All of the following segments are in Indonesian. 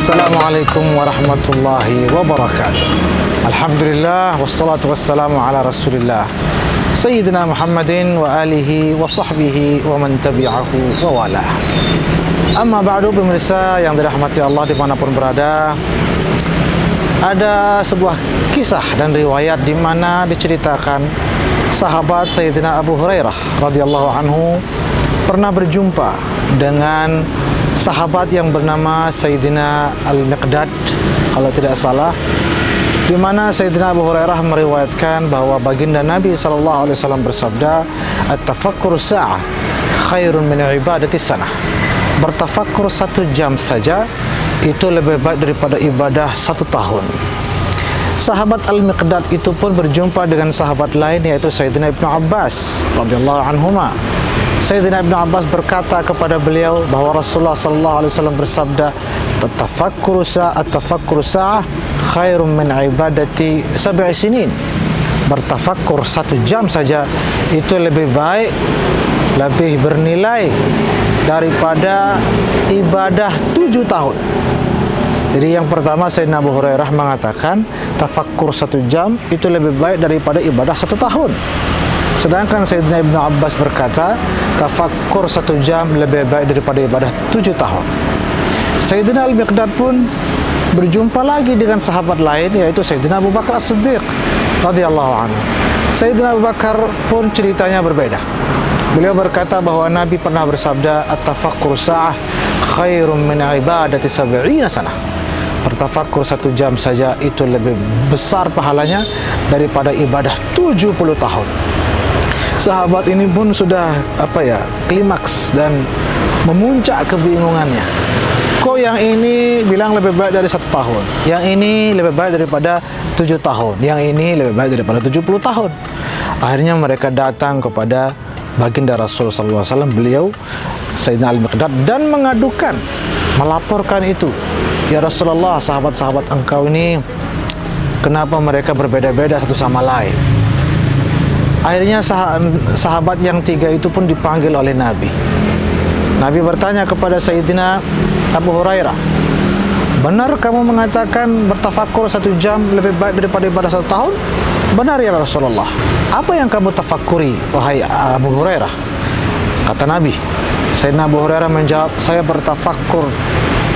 Assalamualaikum warahmatullahi wabarakatuh. Alhamdulillah wassalatu wassalamu ala Rasulillah Sayyidina Muhammadin wa alihi wa sahbihi wa man tabi'ahu wa wala. Amma ba'du, pemirsa yang dirahmati Allah dimanapun berada, ada sebuah kisah dan riwayat di mana diceritakan sahabat Sayyidina Abu Hurairah radhiyallahu anhu pernah berjumpa dengan sahabat yang bernama Sayyidina Al-Miqdad, kalau tidak salah, di mana Sayyidina Abu Hurairah meriwayatkan bahwa baginda Nabi SAW bersabda, "At-tafakkur sa'ah khairun min ibadati sanah." Bertafakkur 1 jam saja itu lebih baik daripada ibadah 1 tahun. Sahabat Al-Miqdad itu pun berjumpa dengan sahabat lain, yaitu Sayyidina Ibnu Abbas radhiyallahu anhuma. Sayyidina Ibnu Abbas berkata kepada beliau bahwa Rasulullah SAW bersabda, "At-tafakkur sa'ah khairun min ibadati 7 sinin." Bertafakkur 1 jam saja itu lebih baik, lebih bernilai daripada ibadah 7 tahun. Jadi yang pertama, Sayyidina Abu Hurairah mengatakan tafakkur 1 jam itu lebih baik daripada ibadah 1 tahun. Sedangkan Sayyidina Ibnu Abbas berkata tafakkur 1 jam lebih baik daripada ibadah 7 tahun. Sayyidina Al-Miqdad pun berjumpa lagi dengan sahabat lain, yaitu Sayyidina Abu Bakar As-Siddiq radhiyallahu anhu. Sayyidina Abu Bakar pun ceritanya berbeda. Beliau berkata bahwa Nabi pernah bersabda, "At-tafakkur sa'ah khairun min ibadati 70 sanah." Bertafakkur 1 jam saja itu lebih besar pahalanya daripada ibadah 70 tahun. Sahabat ini pun sudah klimaks dan memuncak kebingungannya. Kok yang ini bilang lebih baik dari 1 tahun, yang ini lebih baik daripada 7 tahun, yang ini lebih baik daripada 70 tahun. Akhirnya mereka datang kepada baginda Rasul SAW, beliau Sayyidina Al-Miqdad, dan mengadukan, melaporkan itu. "Ya Rasulullah, sahabat-sahabat engkau ini kenapa mereka berbeda-beda satu sama lain?" Akhirnya sahabat yang 3 itu pun dipanggil oleh Nabi. Nabi bertanya kepada Sayyidina Abu Hurairah, "Benar kamu mengatakan bertafakkur 1 jam lebih baik daripada ibadah 1 tahun?" "Benar ya Rasulullah." "Apa yang kamu tafakuri, wahai Abu Hurairah?" Kata Nabi. Sayyidina Abu Hurairah menjawab, "Saya bertafakkur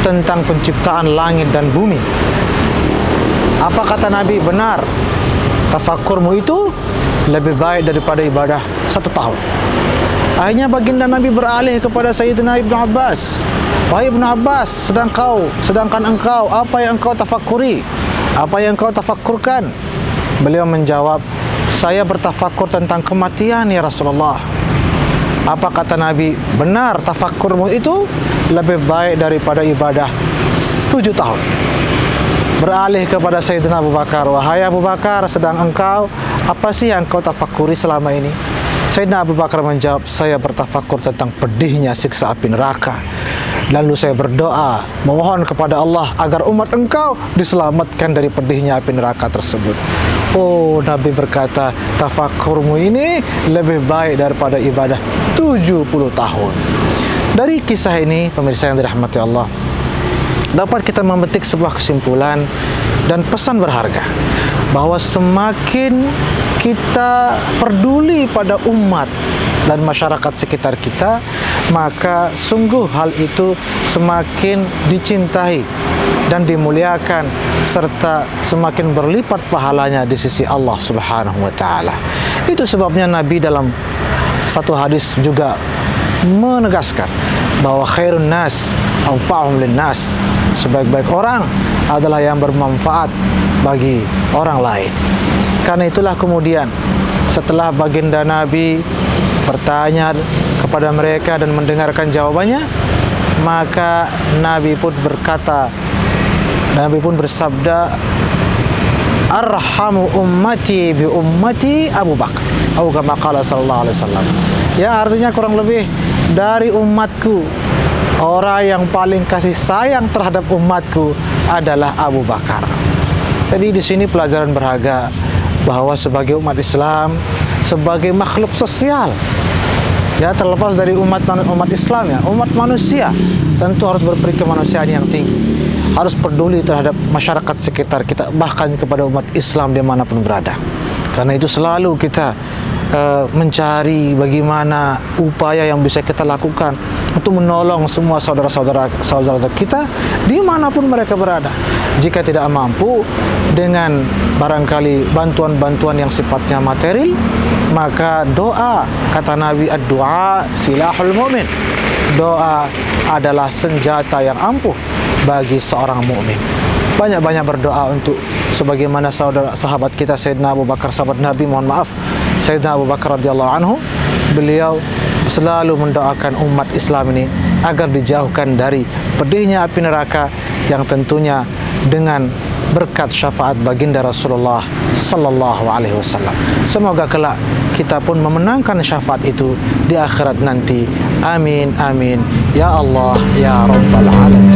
tentang penciptaan langit dan bumi." Apa kata Nabi? "Benar, tafakkurmu itu lebih baik daripada ibadah 1 tahun." Akhirnya baginda Nabi beralih kepada Sayyidina Ibnu Abbas, "Wahai Ibnu Abbas, sedangkan engkau, apa yang engkau tafakuri? Apa yang engkau tafakkurkan?" Beliau menjawab, "Saya bertafakkur tentang kematian ya Rasulullah." Apa kata Nabi? "Benar, tafakkurmu itu lebih baik daripada ibadah 7 tahun." Beralih kepada Sayyidina Abu Bakar, "Wahai Abu Bakar, sedang engkau, apa sih yang kau tafakuri selama ini?" Sayyidina Abu Bakar menjawab, "Saya bertafakkur tentang pedihnya siksa api neraka. Lalu saya berdoa, memohon kepada Allah agar umat engkau diselamatkan dari pedihnya api neraka tersebut." Oh, Nabi berkata, tafakkurmu ini lebih baik daripada ibadah 70 tahun. Dari kisah ini, pemirsa yang dirahmati Allah, dapat kita memetik sebuah kesimpulan dan pesan berharga, bahwa semakin kita peduli pada umat dan masyarakat sekitar kita, maka sungguh hal itu semakin dicintai dan dimuliakan, serta semakin berlipat pahalanya di sisi Allah Subhanahu wa ta'ala. Itu sebabnya Nabi dalam satu hadis juga menegaskan bahwa khairun nas anfa'uhum linnas, sebaik-baik orang adalah yang bermanfaat bagi orang lain. Karena itulah kemudian setelah baginda Nabi bertanya kepada mereka dan mendengarkan jawabannya, maka Nabi pun bersabda, "Arhamu ummati bi ummati Abu Bakar." Atau kama qala sallallahu alaihi wasallam. Ya, artinya kurang lebih dari umatku, orang yang paling kasih sayang terhadap umatku adalah Abu Bakar. Jadi di sini pelajaran berharga bahwa sebagai umat Islam, sebagai makhluk sosial, ya, terlepas dari umat Islam, ya, umat manusia tentu harus berperi kemanusiaan yang tinggi. harus peduli terhadap masyarakat sekitar kita, bahkan kepada umat Islam dimanapun berada. Karena itu selalu kita mencari bagaimana upaya yang bisa kita lakukan untuk menolong semua saudara-saudara kita dimanapun mereka berada. Jika tidak mampu dengan barangkali bantuan-bantuan yang sifatnya material, maka doa, kata Nabi, ad-du'a silahul mu'min. Doa adalah senjata yang ampuh bagi seorang mukmin. Banyak-banyak berdoa untuk sebagaimana sahabat kita Sayyidina Abu Bakar, sahabat Nabi, mohon maaf, Sayyidina Abu Bakar radhiyallahu anhu, beliau selalu mendoakan umat Islam ini agar dijauhkan dari pedihnya api neraka, yang tentunya dengan berkat syafaat baginda Rasulullah sallallahu alaihi wasallam. Semoga kelak kita pun memenangkan syafaat itu di akhirat nanti. Amin amin ya Allah ya rabbal alamin.